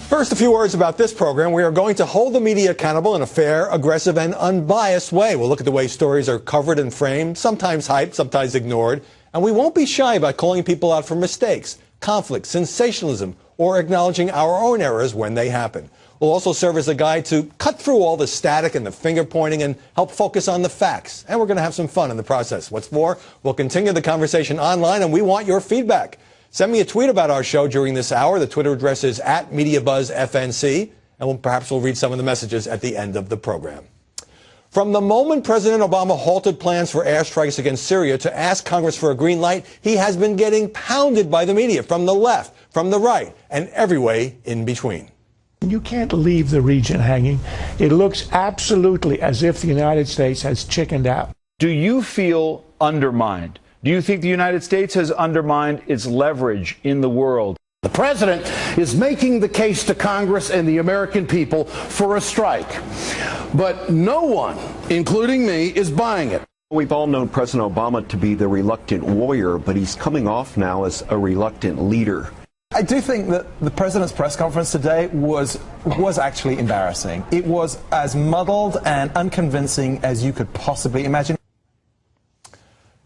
First, a few words about this program. We are going to hold the media accountable in a fair, aggressive, and unbiased way. We'll look at the way stories are covered and framed, sometimes hyped, sometimes ignored. And we won't be shy about calling people out for mistakes, conflict, sensationalism, or acknowledging our own errors when they happen. We'll also serve as a guide to cut through all the static and the finger pointing and help focus on the facts. And we're going to have some fun in the process. What's more, we'll continue the conversation online, and we want your feedback. Send me a tweet about our show during this hour. The Twitter address is @MediaBuzzFNC, and perhaps we'll read some of the messages at the end of the program. From the moment President Obama halted plans for airstrikes against Syria to ask Congress for a green light, he has been getting pounded by the media from the left, from the right, and every way in between. You can't leave the region hanging. It looks absolutely as if the United States has chickened out. Do you feel undermined? Do you think the United States has undermined its leverage in the world? The president is making the case to Congress and the American people for a strike. But no one, including me, is buying it. We've all known President Obama to be the reluctant warrior, but he's coming off now as a reluctant leader. I do think that the president's press conference today was actually embarrassing. It was as muddled and unconvincing as you could possibly imagine.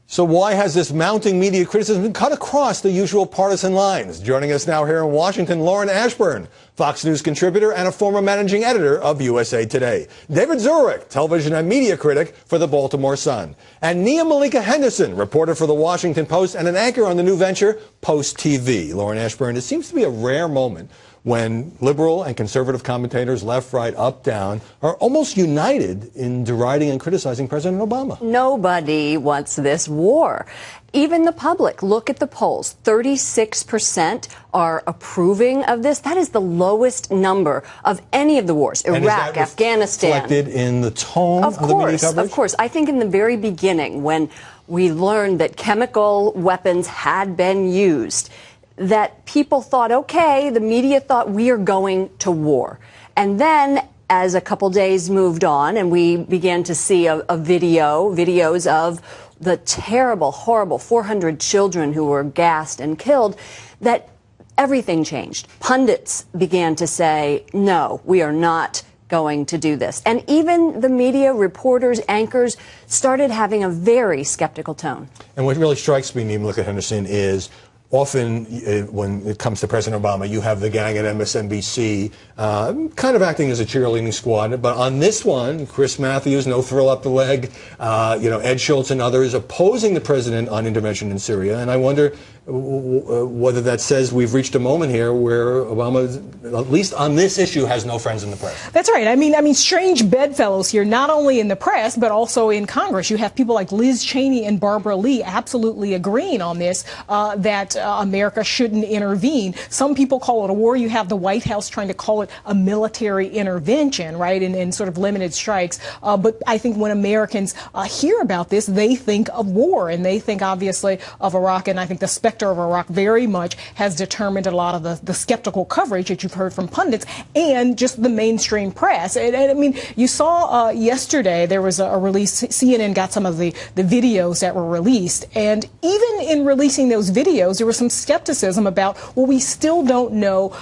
So why has this mounting media criticism been cut across the usual partisan lines? Joining us now here in Washington, Lauren Ashburn, Fox News contributor and a former managing editor of USA Today. David Zurich, television and media critic for the Baltimore Sun. And Nia Malika Henderson, reporter for the Washington Post and an anchor on the new venture, Post TV. Lauren Ashburn, it seems to be a rare moment when liberal and conservative commentators, left, right, up, down, are almost united in deriding and criticizing President Obama. Nobody wants this war. Even the public. Look at the polls. 36% are approving of this. That is the lowest number of any of the wars. Iraq, Afghanistan. Reflected in the tone of the media coverage? Of course. I think in the very beginning, when we learned that chemical weapons had been used, that people thought, okay, the media thought we are going to war. And then as a couple days moved on and we began to see videos of the terrible, horrible 400 children who were gassed and killed, that everything changed. Pundits began to say, no, we are not going to do this. And even the media, reporters, anchors started having a very skeptical tone. And what really strikes me, Nia Malika Henderson, is often, when it comes to President Obama, you have the gang at MSNBC kind of acting as a cheerleading squad. But on this one, Chris Matthews, no thrill up the leg, Ed Schultz and others opposing the president on intervention in Syria. And I wonder whether that says we've reached a moment here where Obama, at least on this issue, has no friends in the press. That's right. I mean, strange bedfellows here, not only in the press, but also in Congress. You have people like Liz Cheney and Barbara Lee absolutely agreeing on this, that America shouldn't intervene. Some people call it a war. You have the White House trying to call it a military intervention, right, in sort of limited strikes. But I think when Americans hear about this, they think of war, and they think, obviously, of Iraq. And I think the specter of Iraq very much has determined a lot of the skeptical coverage that you've heard from pundits and just the mainstream press. And I mean, you saw yesterday there was a release. CNN got some of the videos that were released. And even in releasing those videos, there was some skepticism about, well, we still don't know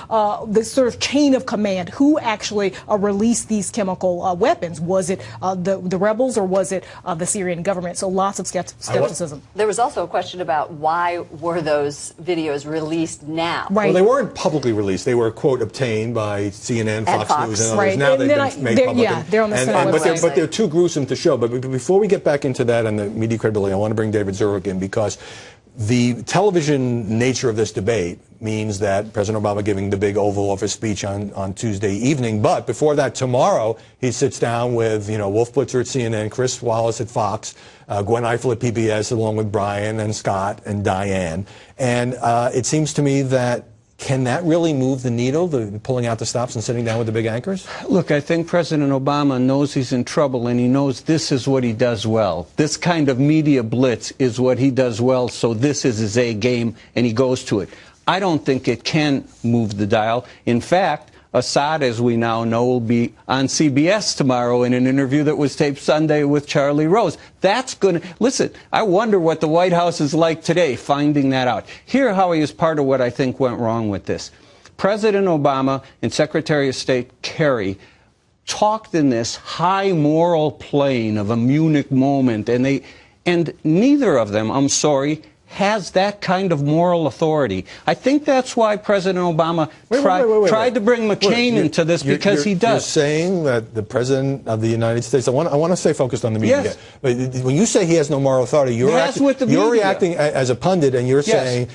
the sort of chain of command, who actually released these chemical weapons. Was it the rebels or was it the Syrian government? So lots of skepticism. There was also a question about why were those videos released now? Right. Well, they weren't publicly released. They were, quote, obtained by CNN, Fox News, and others. Right. Now and they've been made public. Yeah, they're on the Senate website. But they're too gruesome to show. But before we get back into that and the media credibility, I want to bring David Zurich in because the television nature of this debate means that President Obama giving the big Oval Office speech on Tuesday evening. But before that, tomorrow, he sits down with, Wolf Blitzer at CNN, Chris Wallace at Fox, Gwen Ifill at PBS, along with Brian and Scott and Diane. And it seems to me that can that really move the needle, pulling out the stops and sitting down with the big anchors? Look, I think President Obama knows he's in trouble, and he knows this is what he does well. This kind of media blitz is what he does well, so this is his A game, and he goes to it. I don't think it can move the dial. In fact, Assad, as we now know, will be on CBS tomorrow in an interview that was taped Sunday with Charlie Rose. That's going to... Listen, I wonder what the White House is like today, finding that out. Here, Howie, is part of what I think went wrong with this. President Obama and Secretary of State Kerry talked in this high moral plane of a Munich moment, and neither of them, I'm sorry, has that kind of moral authority. I think that's why President Obama tried to bring McCain into this, because he does. You're saying that the President of the United States, I want to stay focused on the media. Yes. But when you say he has no moral authority, you're reacting as a pundit, and you're saying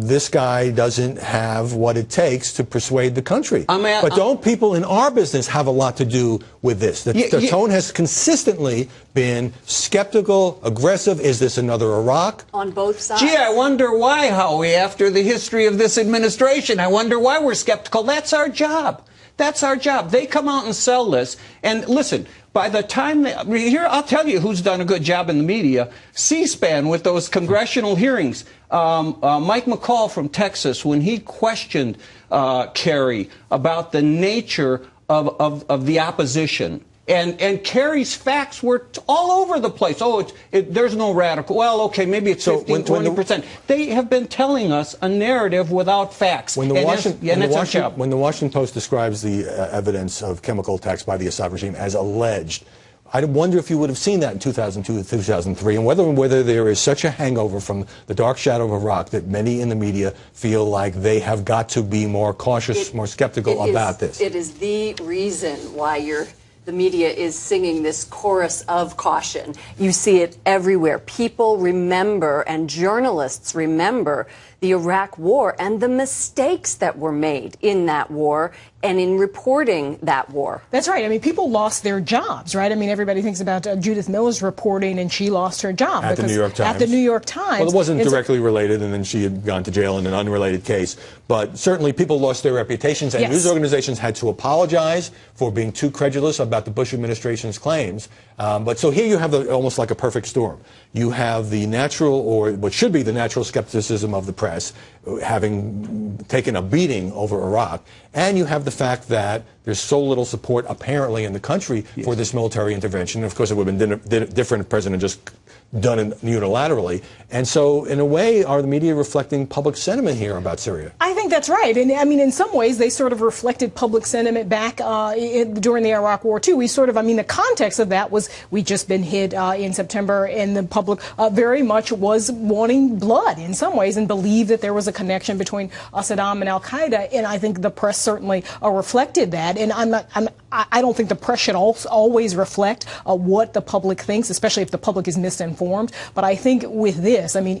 this guy doesn't have what it takes to persuade the country. But don't people in our business have a lot to do with this? The tone has consistently been skeptical, aggressive. Is this another Iraq? On both sides. Gee, I wonder why, Howie, after the history of this administration. I wonder why we're skeptical. That's our job. That's our job. They come out and sell this. And listen, by the time here, I'll tell you who's done a good job in the media. C-SPAN with those congressional hearings. Mike McCall from Texas, when he questioned Kerry about the nature of the opposition. And Kerry's facts were all over the place. Oh, there's no radical. Well, okay, maybe it's 15, 20%. They have been telling us a narrative without facts. When the Washington Post describes the evidence of chemical attacks by the Assad regime as alleged, I wonder if you would have seen that in 2002 or 2003, and whether there is such a hangover from the dark shadow of Iraq that many in the media feel like they have got to be more cautious, more skeptical about this. It is the reason why the media is singing this chorus of caution. You see it everywhere. People remember, and journalists remember, the Iraq War and the mistakes that were made in that war and in reporting that war. That's right. I mean, people lost their jobs, right? I mean, everybody thinks about Judith Miller's reporting, and she lost her job. At the New York Times. At the New York Times. Well, it wasn't directly related, and then she had gone to jail in an unrelated case. But certainly people lost their reputations, and news organizations had to apologize for being too credulous about the Bush administration's claims. But so here you have almost like a perfect storm. You have the natural, or what should be the natural skepticism of the press, having taken a beating over Iraq, and you have the fact that there's so little support apparently in the country for this military intervention. Of course, it would have been different if the president just done it unilaterally. And so, in a way, are the media reflecting public sentiment here about Syria? I think that's right. And I mean, in some ways, they sort of reflected public sentiment back during the Iraq War, too. The context of that was we'd just been hit in September, and the public very much was wanting blood in some ways and believed that there was a connection between Saddam and al-Qaeda. And I think the press certainly reflected that. And I don't think the press should always reflect what the public thinks, especially if the public is misinformed. But I think with this, I mean,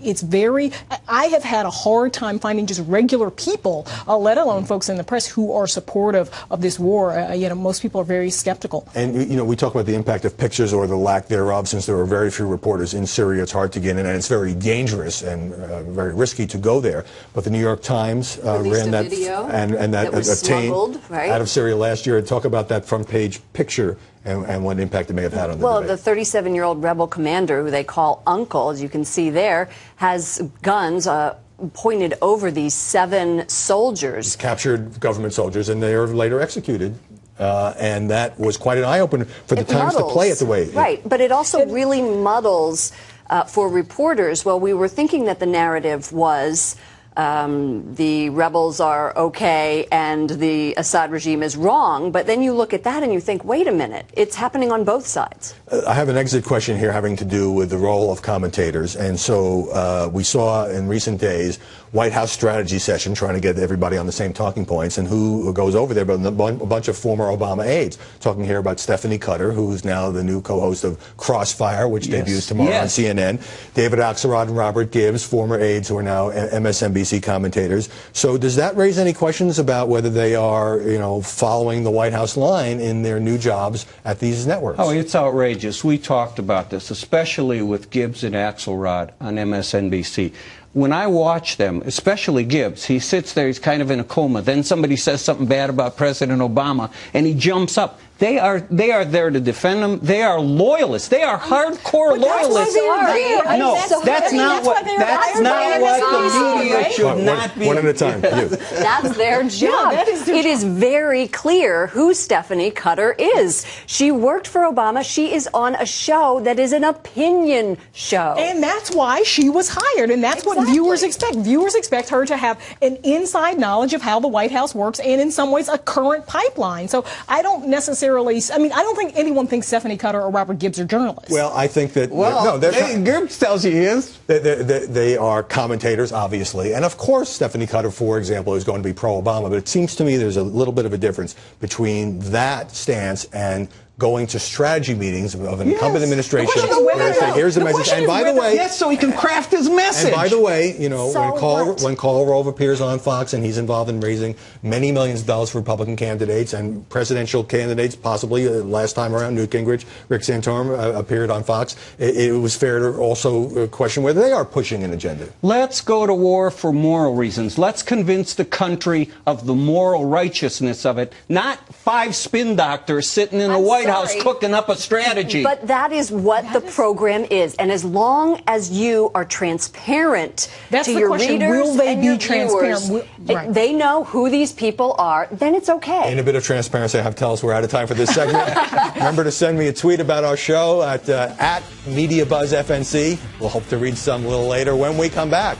I have had a hard time finding just regular people, let alone folks in the press, who are supportive of this war. Most people are very skeptical. And, we talk about the impact of pictures or the lack thereof. Since there are very few reporters in Syria, it's hard to get in, and it's very dangerous and very risky to go there. But the New York Times ran that video and that smuggled, right, out of Syria last year. Talk about that front page picture and what impact it may have had on the debate. The 37-year-old rebel commander, who they call Uncle, as you can see there, has guns pointed over these 7 soldiers. He's captured government soldiers, and they are later executed. And that was quite an eye-opener for the Times to play it the way. Right, but it also really muddles for reporters. Well, we were thinking that the narrative was the rebels are okay and the Assad regime is wrong, but then you look at that and you think, wait a minute, it's happening on both sides. I have an exit question here having to do with the role of commentators. And so we saw in recent days White House strategy session trying to get everybody on the same talking points, and who goes over there, but a bunch of former Obama aides. Talking here about Stephanie Cutter, who's now the new co-host of Crossfire, which debuts tomorrow on CNN. David Axelrod and Robert Gibbs, former aides who are now MSNBC commentators. So does that raise any questions about whether they are, following the White House line in their new jobs at these networks? Oh, it's outrageous. We talked about this, especially with Gibbs and Axelrod on MSNBC. When I watch them, especially Gibbs, he sits there, he's kind of in a coma. Then somebody says something bad about President Obama, and he jumps up. They are there to defend them. They are loyalists. They are hardcore loyalists. No, that's not what the media should not be. One at a time. You. That's their job. It is very clear who Stephanie Cutter is. She worked for Obama. She is on a show that is an opinion show. And that's why she was hired. And that's what viewers expect. Viewers expect her to have an inside knowledge of how the White House works and in some ways a current pipeline. So I don't necessarily, I don't think anyone thinks Stephanie Cutter or Robert Gibbs are journalists. Well, I think that, Gibbs tells you he is. They are commentators, obviously. And of course, Stephanie Cutter, for example, is going to be pro-Obama. But it seems to me there's a little bit of a difference between that stance and going to strategy meetings of an incumbent administration. Here's the message. And by the way, yes, so he can craft his message. And by the way, when Karl Rove appears on Fox and he's involved in raising many millions of dollars for Republican candidates and presidential candidates, possibly last time around, Newt Gingrich, Rick Santorum appeared on Fox. It was fair to also question whether they are pushing an agenda. Let's go to war for moral reasons. Let's convince the country of the moral righteousness of it, not 5 spin doctors sitting in the White House cooking up a strategy. But that is what the program is. And as long as you are transparent to your readers will they and be your transparent? viewers, they know who these people are, then it's okay. And a bit of transparency. I have to tell us we're out of time for this segment. Remember to send me a tweet about our show at MediaBuzzFNC. We'll hope to read some a little later when we come back.